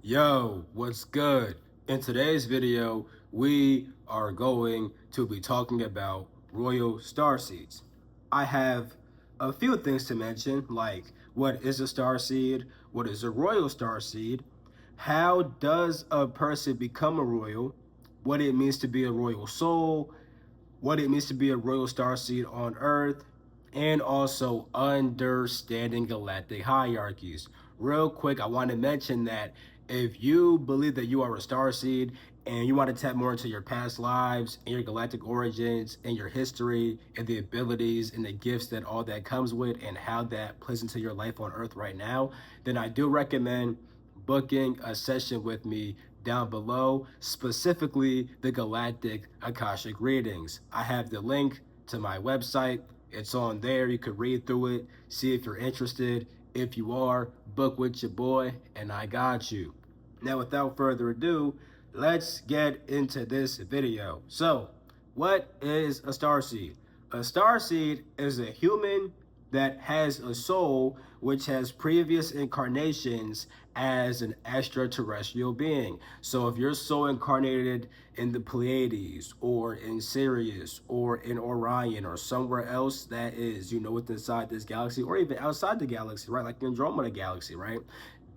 Yo, what's good? In today's video, we are going to be talking about royal starseeds. I have a few things to mention, like what is a starseed, what is a royal starseed, how does a person become a royal, what it means to be a royal soul, what it means to be a royal starseed on Earth, and also understanding galactic hierarchies. Real quick, I want to mention that if you believe that you are a starseed and you want to tap more into your past lives and your galactic origins and your history and the abilities and the gifts that all that comes with and how that plays into your life on Earth right now, then I do recommend booking a session with me down below, specifically the Galactic Akashic readings. I have the link to my website. It's on there. You could read through it, see if you're interested. If you are, book with your boy, and I got you. Now, without further ado, let's get into this video. So, what is a starseed? A starseed is a human that has a soul which has previous incarnations as an extraterrestrial being. So if your soul incarnated in the Pleiades or in Sirius or in Orion or somewhere else that is, within inside this galaxy or even outside the galaxy, right? Like the Andromeda galaxy, right?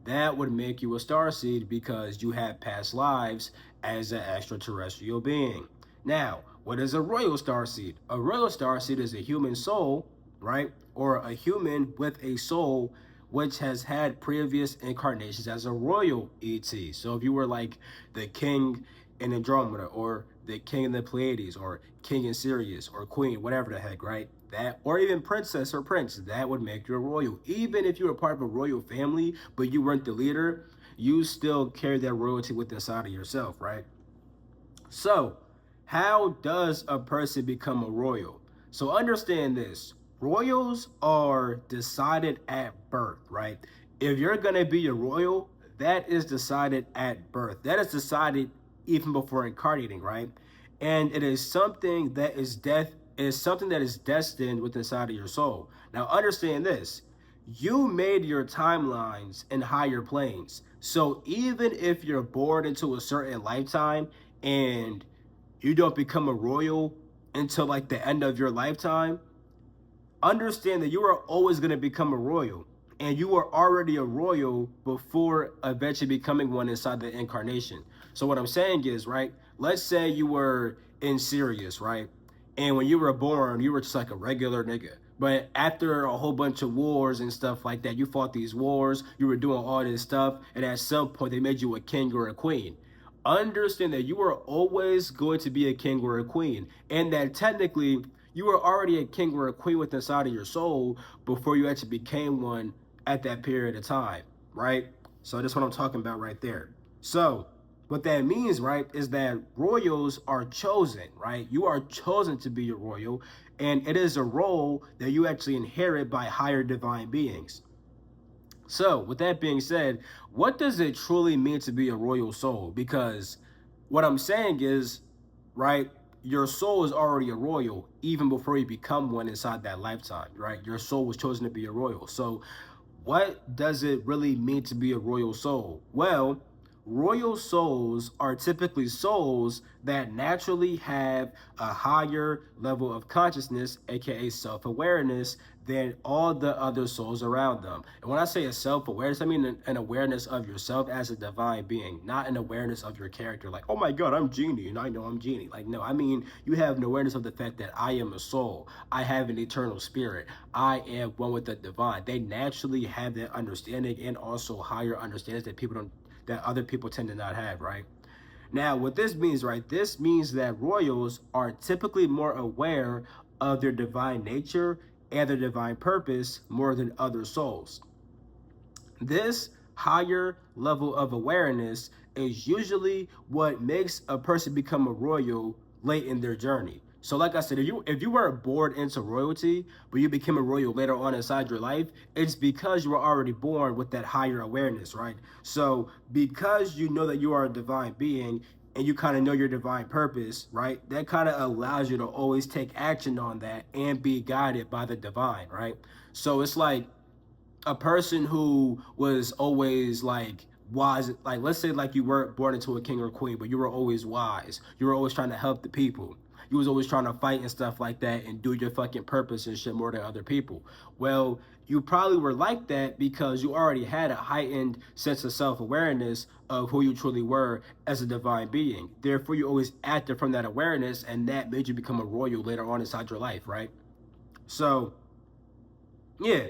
That would make you a starseed because you have past lives as an extraterrestrial being. Now, what is a royal starseed? A royal starseed is a human soul, right? Or a human with a soul which has had previous incarnations as a royal ET. So if you were like the king in Andromeda or the king in the Pleiades or king in Sirius or queen, whatever the heck, right? That, or even princess or prince, that would make you a royal. Even if you were part of a royal family, but you weren't the leader, you still carry that royalty within inside of yourself, right? So, how does a person become a royal? So understand this. Royals are decided at birth, right? If you're going to be a royal, that is decided at birth. That is decided even before incarnating, right? And it is something that is destined within inside of your soul. Now understand this. You made your timelines in higher planes. So even if you're born into a certain lifetime and you don't become a royal until like the end of your lifetime, understand that you are always going to become a royal, and you are already a royal before eventually becoming one inside the incarnation. So what I'm saying is, right, let's say you were in Sirius, right, and when you were born you were just like a regular nigga, but after a whole bunch of wars and stuff like that, you fought these wars, you were doing all this stuff, and at some point they made you a king or a queen. Understand that you are always going to be a king or a queen, and that technically you were already a king or a queen within inside of your soul before you actually became one at that period of time, right? So that's what I'm talking about right there. So what that means, right, is that royals are chosen, right? You are chosen to be a royal, and it is a role that you actually inherit by higher divine beings. So, with that being said, what does it truly mean to be a royal soul? Because what I'm saying is, right, your soul is already a royal even before you become one inside that lifetime, right? Your soul was chosen to be a royal. So, what does it really mean to be a royal soul? Well, royal souls are typically souls that naturally have a higher level of consciousness, aka self-awareness, than all the other souls around them. And when I say a self-awareness, I mean an awareness of yourself as a divine being, not an awareness of your character. Like, oh my God, I'm Genie and I know I'm Genie. Like, no, I mean, you have an awareness of the fact that I am a soul. I have an eternal spirit. I am one with the divine. They naturally have that understanding and also higher understandings that other people tend to not have, right? Now, what this means, right? This means that royals are typically more aware of their divine nature and their divine purpose more than other souls. This higher level of awareness is usually what makes a person become a royal late in their journey. So like I said, if you weren't born into royalty, but you became a royal later on inside your life, it's because you were already born with that higher awareness, right? So because you know that you are a divine being and you kind of know your divine purpose, right? That kind of allows you to always take action on that and be guided by the divine, right? So it's like a person who was always like wise. Like, let's say like you weren't born into a king or queen, but you were always wise. You were always trying to help the people. You was always trying to fight and stuff like that and do your fucking purpose and shit more than other people. Well, you probably were like that because you already had a heightened sense of self-awareness of who you truly were as a divine being. Therefore, you always acted from that awareness, and that made you become a royal later on inside your life, right? So, yeah,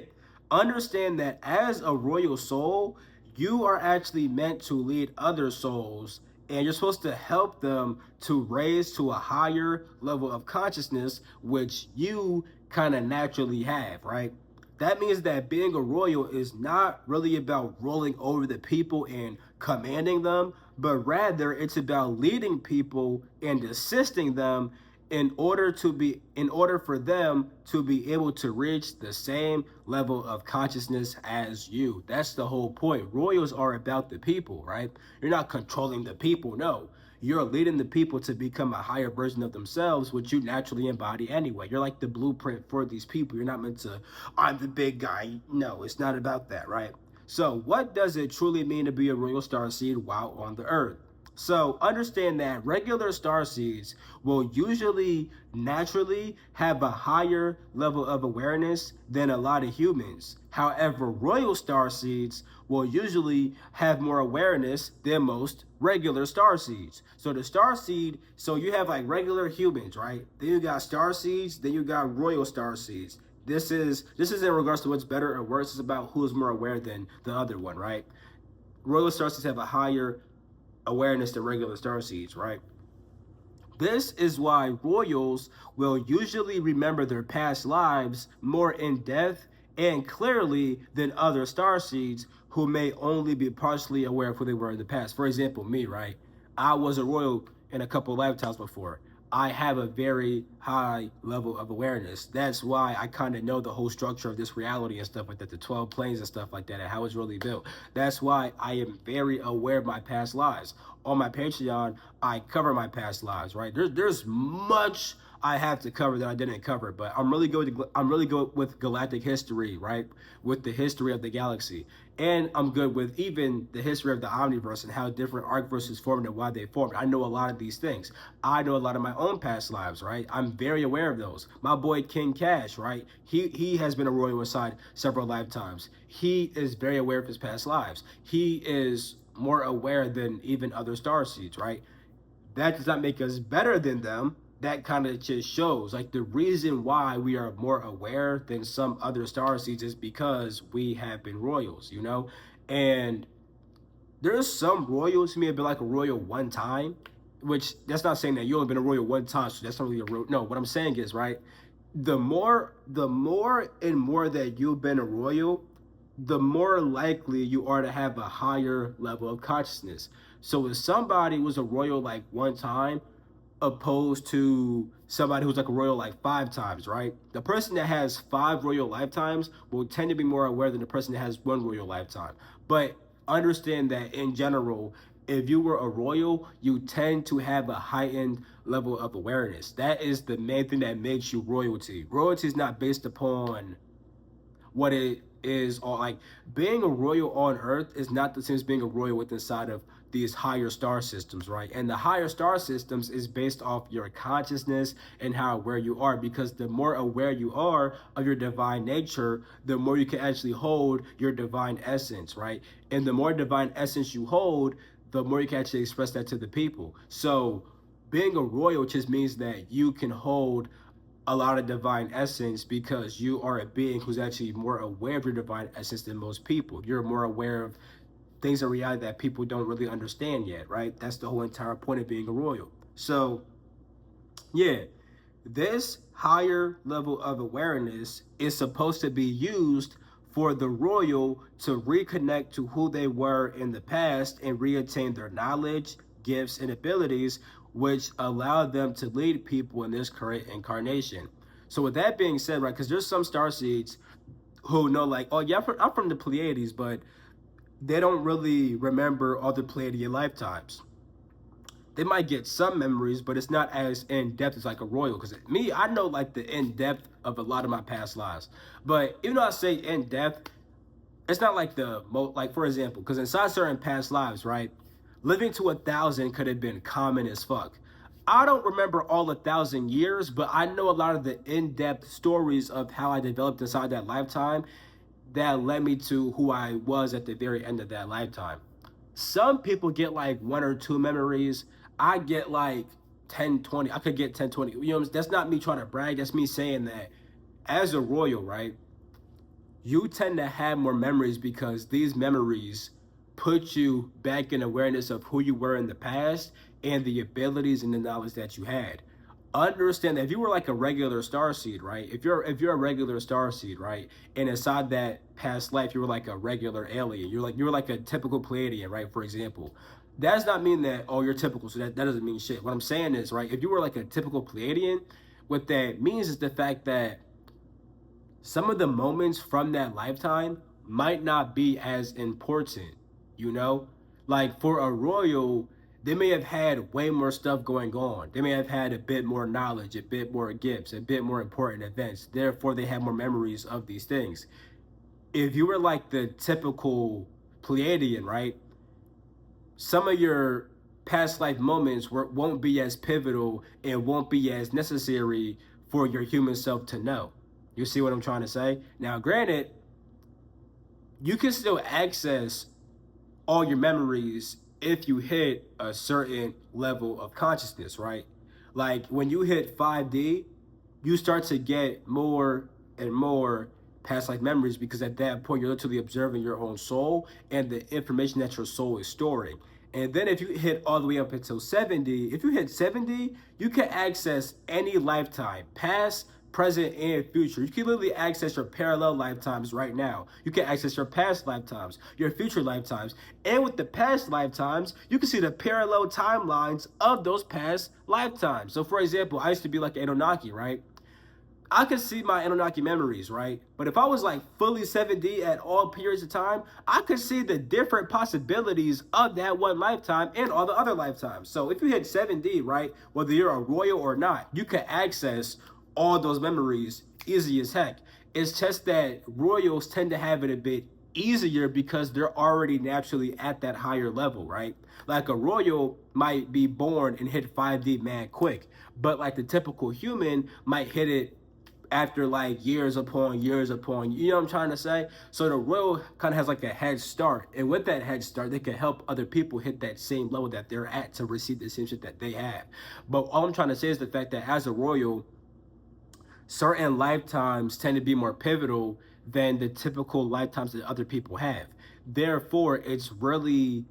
understand that as a royal soul, you are actually meant to lead other souls, and you're supposed to help them to raise to a higher level of consciousness, which you kind of naturally have, right? That means that being a royal is not really about ruling over the people and commanding them, but rather it's about leading people and assisting them in order for them to be able to reach the same level of consciousness as you. That's the whole point. Royals are about the people, right? You're not controlling the people. No, you're leading the people to become a higher version of themselves, which you naturally embody anyway. You're like the blueprint for these people. You're not meant to, I'm the big guy. No, it's not about that, right? So what does it truly mean to be a royal starseed while on the earth? So understand that regular starseeds will usually naturally have a higher level of awareness than a lot of humans. However, royal starseeds will usually have more awareness than most regular starseeds. So the starseed, so you have like regular humans, right? Then you got starseeds, then you got royal starseeds. This is in regards to what's better or worse. It's about who is more aware than the other one, right? Royal starseeds have a higher awareness to regular starseeds, right? This is why royals will usually remember their past lives more in depth and clearly than other starseeds who may only be partially aware of who they were in the past. For example, me, right? I was a royal in a couple of lifetimes before. I have a very high level of awareness. That's why I kind of know the whole structure of this reality and stuff like that, the 12 planes and stuff like that, and how it's really built. That's why I am very aware of my past lives. On my Patreon, I cover my past lives, right? There's much I have to cover that I didn't cover, but I'm really good with galactic history, right? With the history of the galaxy. And I'm good with even the history of the omniverse and how different arc verses formed and why they formed. I know a lot of these things. I know a lot of my own past lives, right? I'm very aware of those. My boy King Cash, right? He has been a royal inside several lifetimes. He is very aware of his past lives. He is more aware than even other starseeds, right? That does not make us better than them. That kind of just shows like the reason why we are more aware than some other starseeds is because we have been royals, you know? And there's some royals who may have been like a royal one time, which that's not saying that you only been a royal one time, so that's not really a royal. No, what I'm saying is, right, the more and more that you've been a royal, the more likely you are to have a higher level of consciousness. So if somebody was a royal like one time, opposed to somebody who's like a royal like 5 times, right? The person that has 5 royal lifetimes will tend to be more aware than the person that has 1 royal lifetime. But understand that in general, if you were a royal, you tend to have a heightened level of awareness. That is the main thing that makes you royalty. Royalty is not based upon what it is, or like being a royal on earth is not the same as being a royal within inside of these higher star systems, right? And the higher star systems is based off your consciousness and how aware you are, because the more aware you are of your divine nature, the more you can actually hold your divine essence, right? And the more divine essence you hold, the more you can actually express that to the people. So being a royal just means that you can hold a lot of divine essence because you are a being who's actually more aware of your divine essence than most people. You're more aware of things in reality that people don't really understand yet, right? That's the whole entire point of being a royal. So, yeah, this higher level of awareness is supposed to be used for the royal to reconnect to who they were in the past and reattain their knowledge, gifts, and abilities, which allow them to lead people in this current incarnation. So with that being said, right, because there's some starseeds who know like, oh yeah, I'm from the Pleiades, but they don't really remember all the Pleiadian lifetimes. They might get some memories, but it's not as in depth as like a royal. Because me, I know like the in depth of a lot of my past lives. But even though I say in depth, it's not like like for example, because inside certain past lives, right, living to 1,000 could have been common as fuck. I don't remember all 1,000 years, but I know a lot of the in-depth stories of how I developed inside that lifetime that led me to who I was at the very end of that lifetime. Some people get like one or two memories. I get like 10, 20. I could get 10, 20. You know, that's not me trying to brag. That's me saying that as a royal, right? You tend to have more memories because these memories put you back in awareness of who you were in the past and the abilities and the knowledge that you had. Understand that if you were like a regular star seed, right? If you're a regular star seed, right, and inside that past life you were like a regular alien, you're like a typical Pleiadian, right? For example, that does not mean that you're typical, so that doesn't mean shit. What I'm saying is, right, if you were like a typical Pleiadian, what that means is the fact that some of the moments from that lifetime might not be as important, you know? Like for a royal, they may have had way more stuff going on. They may have had a bit more knowledge, a bit more gifts, a bit more important events. Therefore, they have more memories of these things. If you were like the typical Pleiadian, right? Some of your past life moments won't be as pivotal and won't be as necessary for your human self to know. You see what I'm trying to say? Now, granted, you can still access all your memories if you hit a certain level of consciousness, right? Like when you hit 5D, you start to get more and more past life memories because at that point you're literally observing your own soul and the information that your soul is storing. And then if you hit all the way up until 70, if you hit 70, you can access any lifetime, past, present, and future. You can literally access your parallel lifetimes right now. You can access your past lifetimes, your future lifetimes. And with the past lifetimes, you can see the parallel timelines of those past lifetimes. So for example, I used to be like an Anunnaki, right? I could see my Anunnaki memories, right? But if I was like fully 7D at all periods of time, I could see the different possibilities of that one lifetime and all the other lifetimes. So if you hit 7D, right, whether you're a royal or not, you can access all those memories easy as heck. It's just that royals tend to have it a bit easier because they're already naturally at that higher level, right? Like a royal might be born and hit 5D mad quick, but like the typical human might hit it after like years upon years upon, you know what I'm trying to say? So the royal kind of has like a head start. And with that head start, they can help other people hit that same level that they're at to receive the same shit that they have. But all I'm trying to say is the fact that as a royal, certain lifetimes tend to be more pivotal than the typical lifetimes that other people have. Therefore, it's really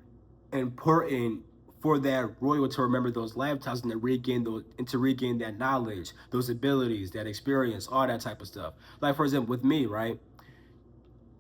important for that royal to remember those lifetimes and to regain that knowledge, those abilities, that experience, all that type of stuff. Like for example, with me, right?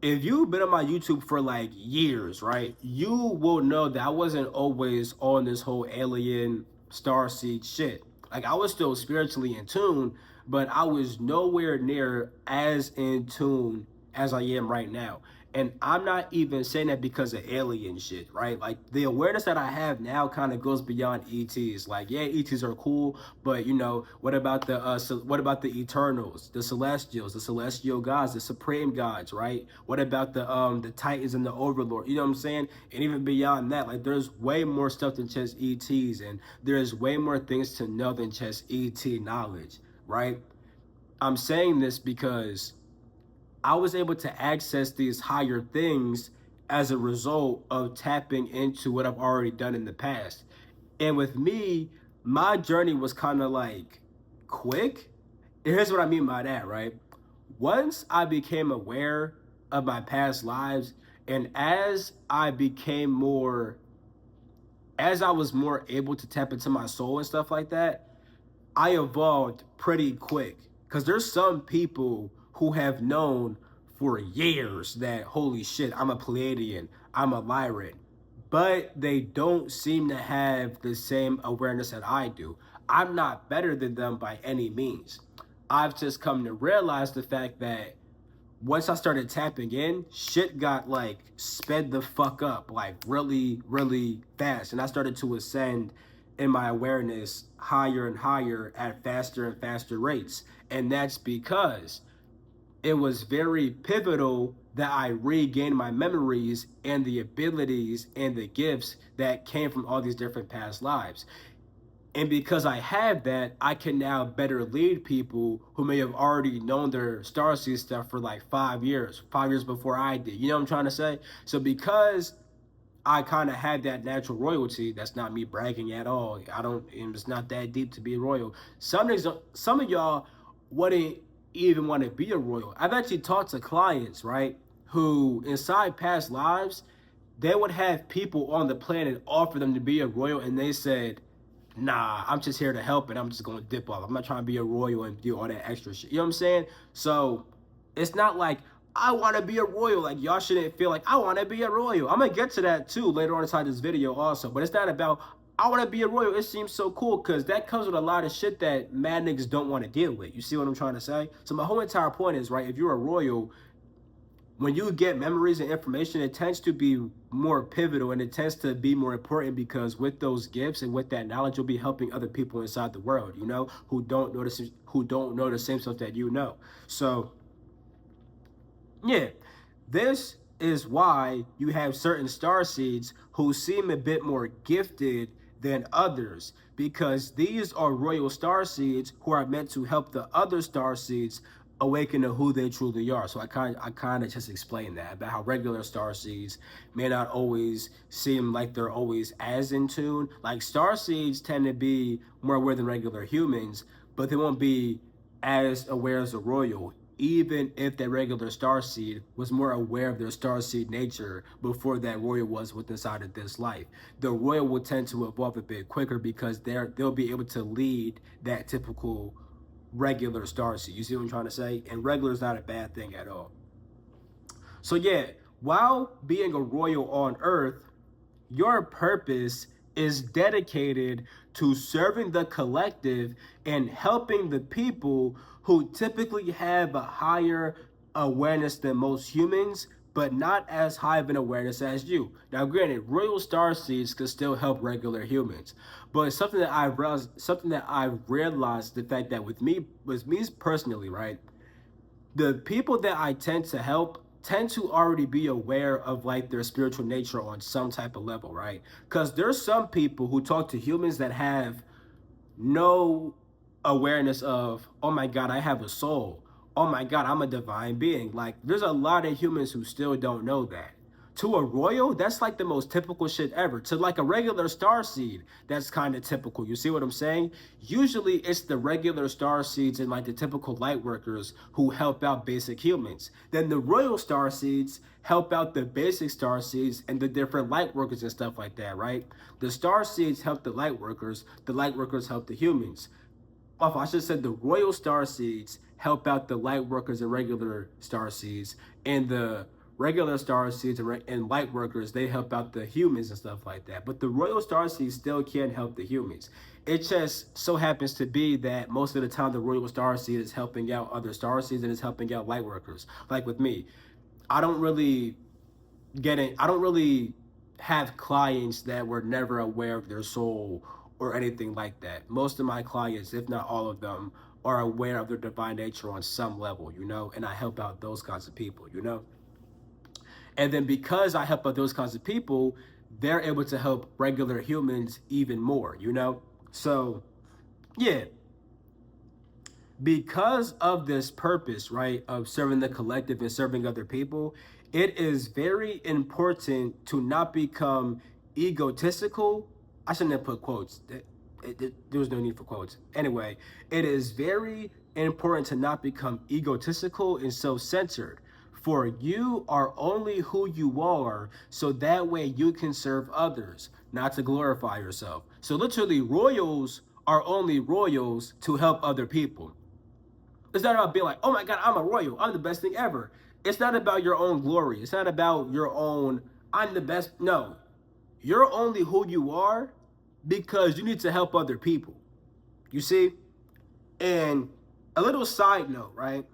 If you've been on my YouTube for like years, right, you will know that I wasn't always on this whole alien starseed shit. Like I was still spiritually in tune, but I was nowhere near as in tune as I am right now. And I'm not even saying that because of alien shit, right? Like the awareness that I have now kind of goes beyond ETs. Like, yeah, ETs are cool, but you know, what about the Eternals, the Celestials, the Celestial gods, the Supreme gods, right? What about the Titans and the Overlord? You know what I'm saying? And even beyond that, like there's way more stuff than just ETs, and there's way more things to know than just ET knowledge, right? I'm saying this because I was able to access these higher things as a result of tapping into what I've already done in the past. And with me, my journey was kind of like quick. And here's what I mean by that, right? Once I became aware of my past lives, and as I was more able to tap into my soul and stuff like that, I evolved pretty quick because there's some people who have known for years that holy shit, I'm a Pleiadian, I'm a Lyran, but they don't seem to have the same awareness that I do. I'm not better than them by any means. I've just come to realize the fact that once I started tapping in, shit got like sped the fuck up, like really, really fast. And I started to ascend in my awareness higher and higher at faster and faster rates. And that's because it was very pivotal that I regain my memories and the abilities and the gifts that came from all these different past lives. And because I have that, I can now better lead people who may have already known their Starseed stuff for like 5 years before I did. You know what I'm trying to say? So because I kind of had that natural royalty, that's not me bragging at all. I don't, it's not that deep to be royal. Some of y'all wouldn't even want to be a royal. I've actually talked to clients, right, who inside past lives, they would have people on the planet offer them to be a royal, and they said, nah, I'm just here to help and I'm just gonna dip off. I'm not trying to be a royal and do all that extra shit. You know what I'm saying? So it's not like I want to be a royal. Like, y'all shouldn't feel like I want to be a royal. I'm gonna get to that too later on inside this video also. But it's not about I want to be a royal. It seems so cool because that comes with a lot of shit that mad niggas don't want to deal with. You see what I'm trying to say? So my whole entire point is, right, if you're a royal, when you get memories and information, it tends to be more pivotal and it tends to be more important because with those gifts and with that knowledge, you'll be helping other people inside the world, you know, who don't know the same stuff that you know. So yeah, this is why you have certain starseeds who seem a bit more gifted than others, because these are royal starseeds who are meant to help the other starseeds awaken to who they truly are. So I kind of just explained that about how regular starseeds may not always seem like they're always as in tune. Like, starseeds tend to be more aware than regular humans, but they won't be as aware as a royal, even if that regular starseed was more aware of their starseed nature before that royal was within inside of this life. The royal will tend to evolve a bit quicker because they'll be able to lead that typical regular starseed. You see what I'm trying to say? And regular is not a bad thing at all. So yeah, while being a royal on Earth, your purpose is dedicated to serving the collective and helping the people who typically have a higher awareness than most humans, but not as high of an awareness as you. Now, granted, royal starseeds can still help regular humans, but something that I've realized, the fact that with me personally, right, the people that I tend to help tend to already be aware of like their spiritual nature on some type of level, right? Because there's some people who talk to humans that have no awareness of, oh my God, I have a soul. Oh my God, I'm a divine being. Like, there's a lot of humans who still don't know that. To a royal, that's like the most typical shit ever. To like a regular starseed, that's kind of typical. You see what I'm saying? Usually it's the regular starseeds and like the typical light workers who help out basic humans. Then the royal starseeds help out the basic starseeds and the different light workers and stuff like that, right? The starseeds help the light workers help the humans. I should have said the royal starseeds help out the light workers and regular starseeds, and the regular starseeds and light workers, they help out the humans and stuff like that. But the royal starseeds still can help the humans. It just so happens to be that most of the time the royal starseed is helping out other starseeds and is helping out light workers. Like with me, I don't really have clients that were never aware of their soul or anything like that. Most of my clients, if not all of them, are aware of their divine nature on some level, you know, and I help out those kinds of people, you know. And then because I help out those kinds of people, they're able to help regular humans even more, you know. So yeah, because of this purpose, right, of serving the collective and serving other people, it is very important to not become egotistical. I shouldn't have put quotes. There was no need for quotes. Anyway, it is very important to not become egotistical and self-centered. For you are only who you are, so that way you can serve others, not to glorify yourself. So literally, royals are only royals to help other people. It's not about being like, oh my God, I'm a royal, I'm the best thing ever. It's not about your own glory. It's not about your own, I'm the best. No, you're only who you are because you need to help other people. You see? And a little side note, right?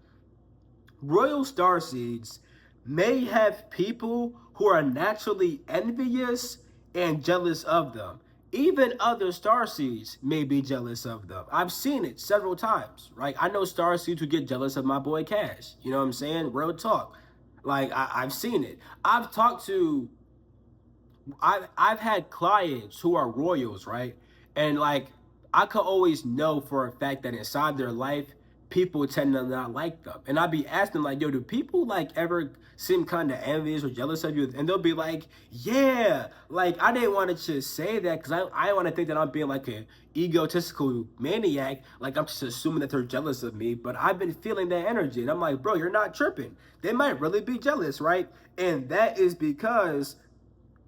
Royal starseeds may have people who are naturally envious and jealous of them. Even other starseeds may be jealous of them. I've seen it several times, right? I know starseeds who get jealous of my boy Cash. You know what I'm saying? Real talk. Like I've seen it. I've talked to I've had clients who are royals, right? And like I could always know for a fact that inside their life, people tend to not like them. And I'd be asking like, yo, do people like ever seem kind of envious or jealous of you? And they'll be like, yeah. Like I didn't want to just say that because I want to think that I'm being like an egotistical maniac. Like I'm just assuming that they're jealous of me. But I've been feeling that energy. And I'm like, bro, you're not tripping. They might really be jealous, right? And that is because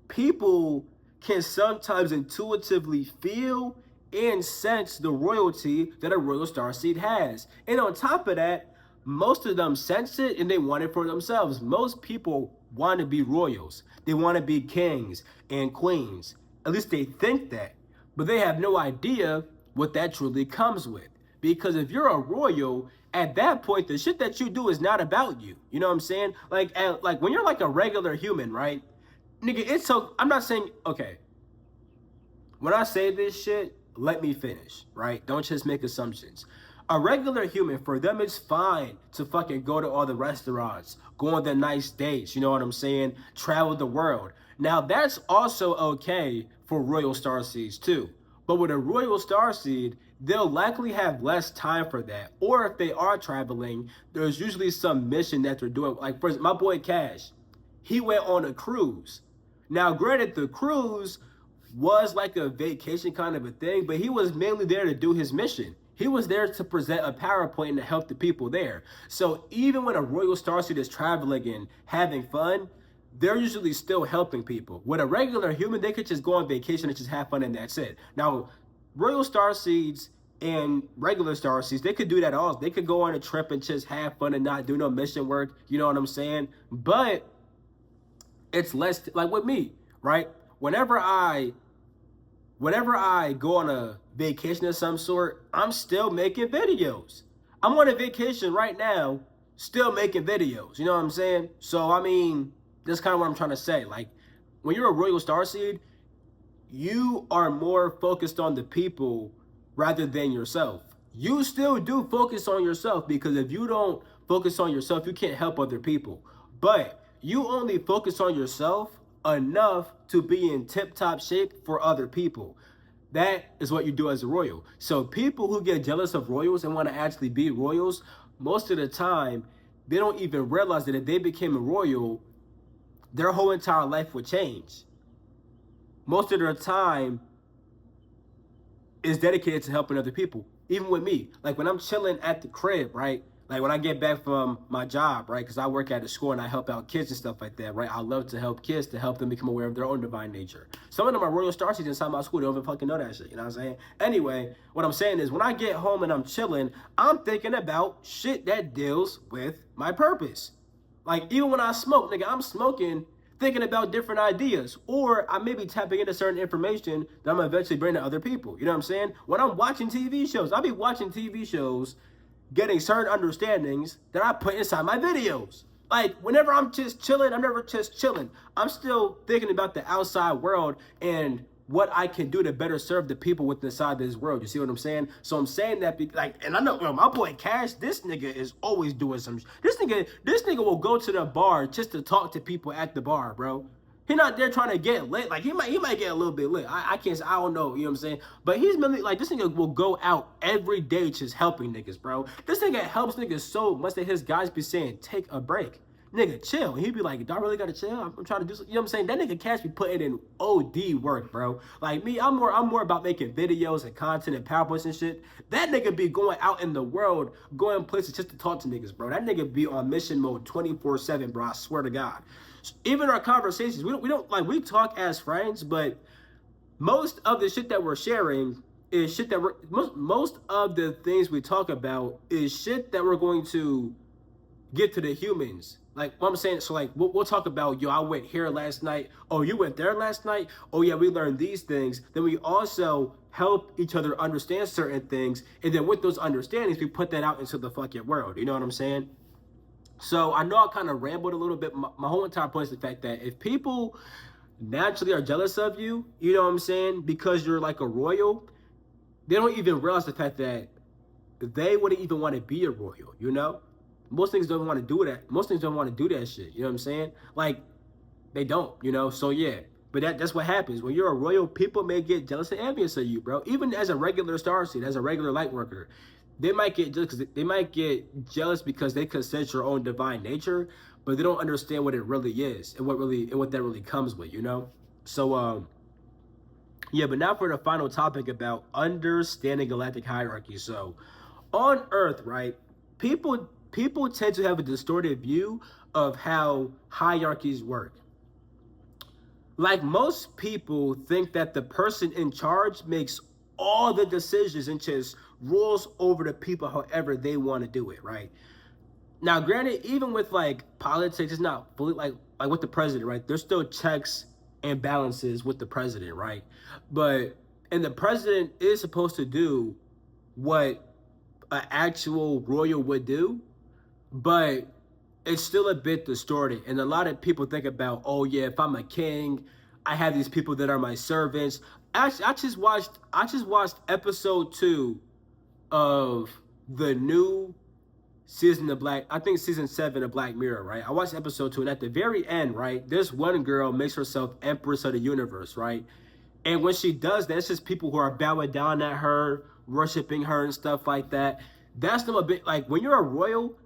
people can sometimes intuitively feel and sense the royalty that a royal starseed has. And on top of that, most of them sense it and they want it for themselves. Most people want to be royals. They want to be kings and queens. At least they think that. But they have no idea what that truly comes with. Because if you're a royal, at that point, the shit that you do is not about you. You know what I'm saying? Like when you're like a regular human, right? Nigga, it's so, I'm not saying, okay, when I say this shit, let me finish, right? Don't just make assumptions. A regular human, for them, it's fine to fucking go to all the restaurants, go on the nice dates, you know what I'm saying? Travel the world. Now, that's also okay for royal starseeds too. But with a royal starseed, they'll likely have less time for that. Or if they are traveling, there's usually some mission that they're doing. Like, for my boy Cash, he went on a cruise. Now, granted, the cruise was like a vacation kind of a thing, but he was mainly there to do his mission. He was there to present a PowerPoint and to help the people there. So even when a Royal Starseed is traveling and having fun, they're usually still helping people. With a regular human, they could just go on vacation and just have fun and that's it. Now, Royal Starseeds and regular Starseeds, they could do that also. They could go on a trip and just have fun and not do no mission work. You know what I'm saying? But it's less like with me, right? Whenever I go on a vacation of some sort, I'm still making videos. I'm on a vacation right now, still making videos. You know what I'm saying? So I mean, that's kind of what I'm trying to say. Like, when you're a Royal Starseed, you are more focused on the people rather than yourself. You still do focus on yourself because if you don't focus on yourself, you can't help other people. But you only focus on yourself enough to be in tip-top shape for other people. That is what you do as a royal. So people who get jealous of royals and want to actually be royals, most of the time, they don't even realize that if they became a royal, their whole entire life would change. Most of their time is dedicated to helping other people. Even with me, like when I'm chilling at the crib, right? Like when I get back from my job, right? Because I work at a school and I help out kids and stuff like that, right? I love to help kids to help them become aware of their own divine nature. Some of them are Royal Starseeds inside my school. They don't even fucking know that shit. You know what I'm saying? Anyway, what I'm saying is when I get home and I'm chilling, I'm thinking about shit that deals with my purpose. Like even when I smoke, nigga, I'm smoking thinking about different ideas, or I may be tapping into certain information that I'm eventually bringing to other people. You know what I'm saying? When I'm watching TV shows, I'll be watching TV shows, getting certain understandings that I put inside my videos. Like whenever I'm just chilling, I'm never just chilling. I'm still thinking about the outside world and what I can do to better serve the people within inside this world. You see what I'm saying? So I'm saying that and I know my boy Cash, this nigga is always doing some. This nigga will go to the bar just to talk to people at the bar, bro. He not there trying to get lit. Like he might get a little bit lit. I can't. I don't know. You know what I'm saying? But he's really like this nigga will go out every day just helping niggas, bro. This nigga helps niggas so much that his guys be saying, "Take a break." Nigga, chill. He'd be like, do I really gotta chill? I'm trying to do something. You know what I'm saying? That nigga Cash be putting in OD work, bro. Like me, I'm more about making videos and content and PowerPoints and shit. That nigga be going out in the world, going places just to talk to niggas, bro. That nigga be on mission mode 24/7, bro. I swear to God. Even our conversations, we don't like we talk as friends, but most of the shit that we're sharing is shit that most of the things we talk about is shit that we're going to get to the humans. Like what I'm saying, so like we'll talk about, yo, I went here last night. Oh, you went there last night? Oh yeah, we learned these things. Then we also help each other understand certain things. And then with those understandings, we put that out into the fucking world. You know what I'm saying? So I know I kind of rambled a little bit. My whole entire point is the fact that if people naturally are jealous of you, you know what I'm saying, because you're like a royal, they don't even realize the fact that they wouldn't even want to be a royal, you know? Most things don't want to do that. Most things don't want to do that shit. You know what I'm saying? Like they don't, you know. So yeah, but that's what happens when you're a royal. People may get jealous and envious of you, bro. Even as a regular starseed, as a regular light worker, they might get jealous. They might get jealous because they can sense your own divine nature, but they don't understand what it really is and what that really comes with, you know. So yeah, but now for the final topic about understanding galactic hierarchy. So on Earth, right, people tend to have a distorted view of how hierarchies work. Like most people think that the person in charge makes all the decisions and just rules over the people however they want to do it, right? Now, granted, even with like politics, it's not fully like with the president, right? There's still checks and balances with the president, right? But and the president is supposed to do what an actual royal would do, but it's still a bit distorted. And a lot of people think about, oh yeah, if I'm a king, I have these people that are my servants. Actually, I just watched episode 2 of the new season of Black, I think season 7 of Black Mirror, right? I watched episode 2, and at the very end, right, this one girl makes herself Empress of the Universe, right? And when she does that, it's just people who are bowing down at her, worshiping her and stuff like that. That's not a bit like when you're a royal,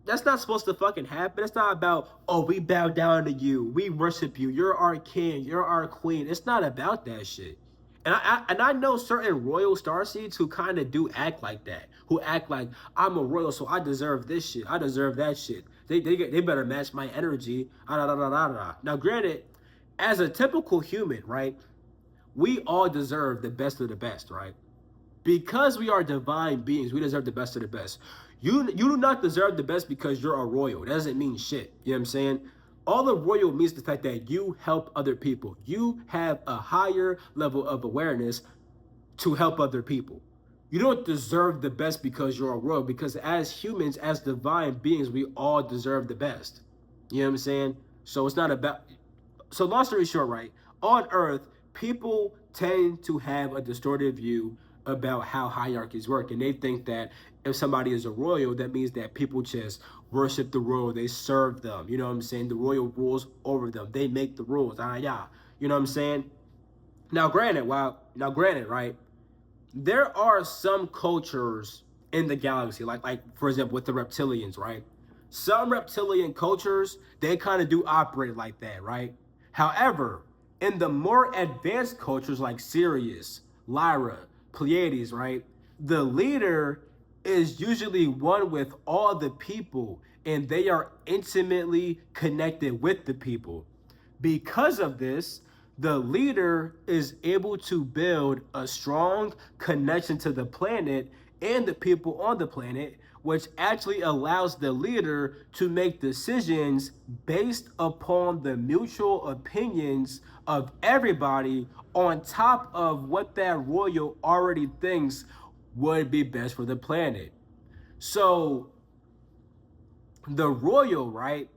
that's not supposed to fucking happen. It's not about, oh, we bow down to you, we worship you, you're our king, you're our queen. It's not about that shit. And I know certain royal starseeds who kind of do act like that, who act like I'm a royal, so I deserve this shit, I deserve that shit. They better match my energy. Now, granted, as a typical human, right, we all deserve the best of the best, right? Because we are divine beings, we deserve the best of the best. You do not deserve the best because you're a royal. That doesn't mean shit. You know what I'm saying? All the royal means the fact that you help other people. You have a higher level of awareness to help other people. You don't deserve the best because you're a royal, because as humans, as divine beings, we all deserve the best. You know what I'm saying? So it's not about, so long story short, right? On Earth, people tend to have a distorted view about how hierarchies work, and they think that if somebody is a royal, that means that people just worship the royal, they serve them. You know what I'm saying? The royal rules over them. They make the rules. Yeah. You know what I'm saying? Now granted, right? There are some cultures in the galaxy, like for example with the reptilians, right? Some reptilian cultures, they kind of do operate like that, right? However, in the more advanced cultures like Sirius, Lyra, Pleiades, right? The leader is usually one with all the people, and they are intimately connected with the people. Because of this, the leader is able to build a strong connection to the planet and the people on the planet, which actually allows the leader to make decisions based upon the mutual opinions of everybody on top of what that royal already thinks would be best for the planet. So the royal, right,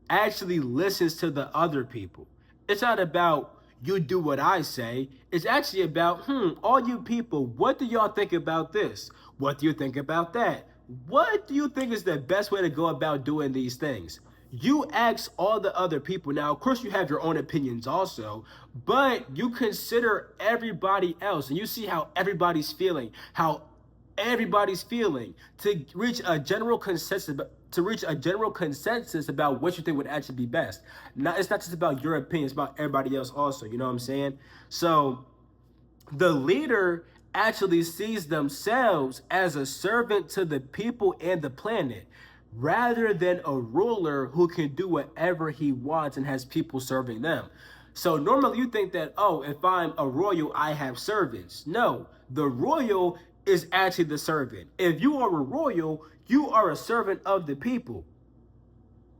actually listens to the other people. It's not about you do what I say. It's actually about, all you people, what do y'all think about this? What do you think about that? What do you think is the best way to go about doing these things? You ask all the other people. Now, of course, you have your own opinions also, but you consider everybody else and you see how everybody's feeling to reach a general consensus about what you think would actually be best. Now, it's not just about your opinion, it's about everybody else also. You know what I'm saying? So the leader actually sees themselves as a servant to the people and the planet rather than a ruler who can do whatever he wants and has people serving them. So normally you think that, oh, if I'm a royal, I have servants. No, the royal is actually the servant. If you are a royal, you are a servant of the people.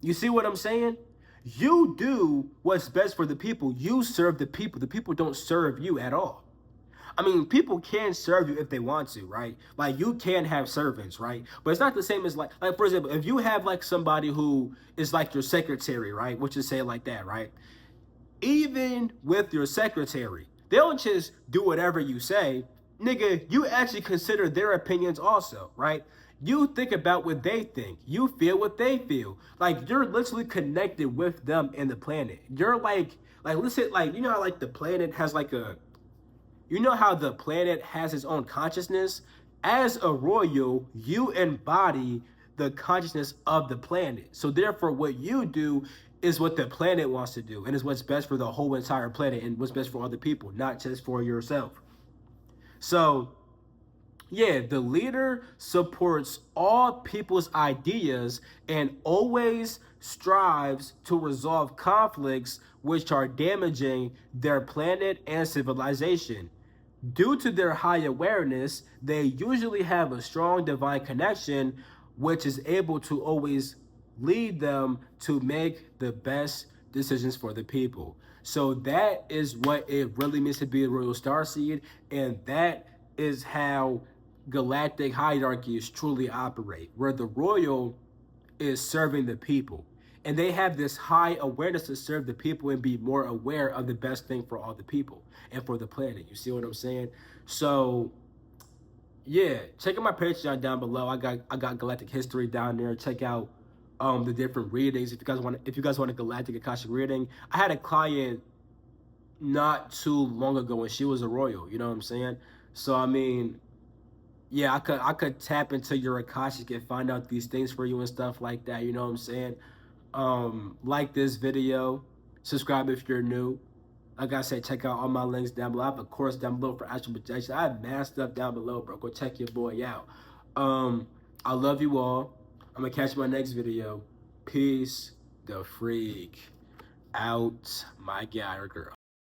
You see what I'm saying? You do what's best for the people. You serve the people. The people don't serve you at all. I mean, people can serve you if they want to, right? Like you can have servants, right? But it's not the same as like for example, if you have like somebody who is like your secretary, right? Which is say it like that, right? Even with your secretary, they don't just do whatever you say. Nigga, you actually consider their opinions also, right? You think about what they think. You feel what they feel. Like you're literally connected with them and the planet. You're like listen, like you know how like the planet has like a you know how the planet has its own consciousness? As a royal, you embody the consciousness of the planet. So therefore, what you do is what the planet wants to do, and is what's best for the whole entire planet and what's best for other people, not just for yourself. So yeah, the leader supports all people's ideas and always strives to resolve conflicts which are damaging their planet and civilization. Due to their high awareness, they usually have a strong divine connection, which is able to always lead them to make the best decisions for the people. So that is what it really means to be a royal starseed, and that is how galactic hierarchies truly operate, where the royal is serving the people. And they have this high awareness to serve the people and be more aware of the best thing for all the people and for the planet. You see what I'm saying? So yeah, check out my Patreon down below. I got Galactic history down there. Check out the different readings if you guys want a Galactic Akashic reading. I had a client not too long ago and she was a royal, you know what I'm saying? So I mean, yeah, I could tap into your Akashic and find out these things for you and stuff like that, you know what I'm saying? Like this video, subscribe if you're new. Like I said, check out all my links down below. I have a course down below for astral projection. I have mad stuff down below, bro. Go check your boy out. I love you all. I'm gonna catch you in my next video. Peace, the freak out, my guy or girl.